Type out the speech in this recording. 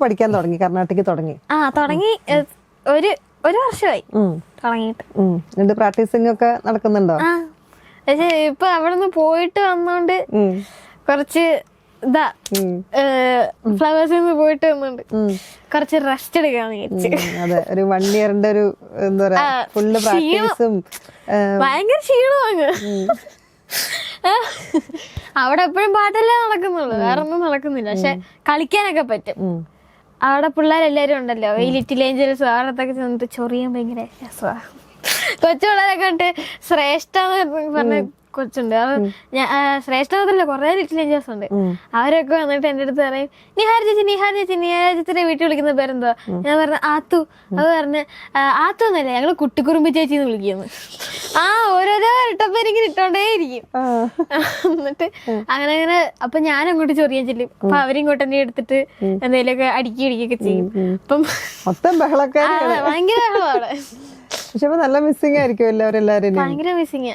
പഠിക്കാൻ തുടങ്ങി, കർണാട്ടിക് തുടങ്ങി? തുടങ്ങി ഒരു വർഷമായി തുടങ്ങിയിട്ട്. എന്നിട്ട് പ്രാക്ടീസിംഗ് ഒക്കെ നടക്കുന്നുണ്ടോ? പക്ഷെ ഇപ്പൊ അവിടെ നിന്ന് പോയിട്ട് വന്നോണ്ട് കുറച്ച് ഇതാ ഫ്ലവേഴ്സിൽ നിന്ന് പോയിട്ട് വന്നോണ്ട് കുറച്ച് റെസ്റ്റ് എടുക്കാന്ന് വിചാരിച്ചു. അതെ, ഒരു 1 ഇയറിന്റെ ഒരു എന്താ പറയാ ഫുള്ള് പ്രാക്ടീസും ഭയങ്കര ക്ഷീണമാണ്. അവിടെ എപ്പോഴും പാട്ടല്ലേ നടക്കുന്നുള്ളൂ, വേറെ ഒന്നും നടക്കുന്നില്ല. പക്ഷെ കളിക്കാനൊക്കെ പറ്റും. അവിടെ പിള്ളേരെല്ലാരും ഉണ്ടല്ലോ, ഈ ലിറ്റിൽ ഏഞ്ചൽസ് അവിടത്തൊക്കെ ചെന്നിട്ട് ചൊറിയാൻ ഭയങ്കര രസമാണ്. കൊച്ചു പിള്ളേരൊക്കെ ഉണ്ട്. ശ്രേഷ്ഠ പറഞ്ഞ കൊച്ചുണ്ട്, ശ്രേഷ്ഠ മാത്രല്ല കൊറേ ലിറ്റിൽ ഏഞ്ചൽസ് ഉണ്ട്. അവരൊക്കെ വന്നിട്ട് എന്റെ അടുത്ത് പറയും നിഹാര ചേച്ചിയുടെ വീട്ടിൽ വിളിക്കുന്ന പേരെന്തോ? ഞാൻ പറഞ്ഞ ആത്തു. അത് പറഞ്ഞ് ആത്തു എന്നല്ലേ, ഞങ്ങള് കുട്ടിക്കുറുമ്പി ചേച്ചിന്ന് വിളിക്കുന്നു. ഓരോരോ ഇട്ടപ്പേരിങ്ങനെ ഇട്ടോണ്ടേ ഇരിക്കും. എന്നിട്ട് അങ്ങനെ അപ്പൊ ഞാൻ അങ്ങോട്ട് ചൊറിയാൻ ചെല്ലും. അപ്പൊ അവരിങ്ങോട്ട് എന്നെ എടുത്തിട്ട് എന്തെങ്കിലുമൊക്കെ അടിക്കുകയൊക്കെ ചെയ്യും. അപ്പം മൊത്തം ബഹളക്കാരാണ്, ഭയങ്കര ബഹളമാണ്. പക്ഷെ നല്ല മിസ്സിംഗ് ആയിരിക്കും എല്ലാവരും. ഭയങ്കര മിസ്സിംഗ്.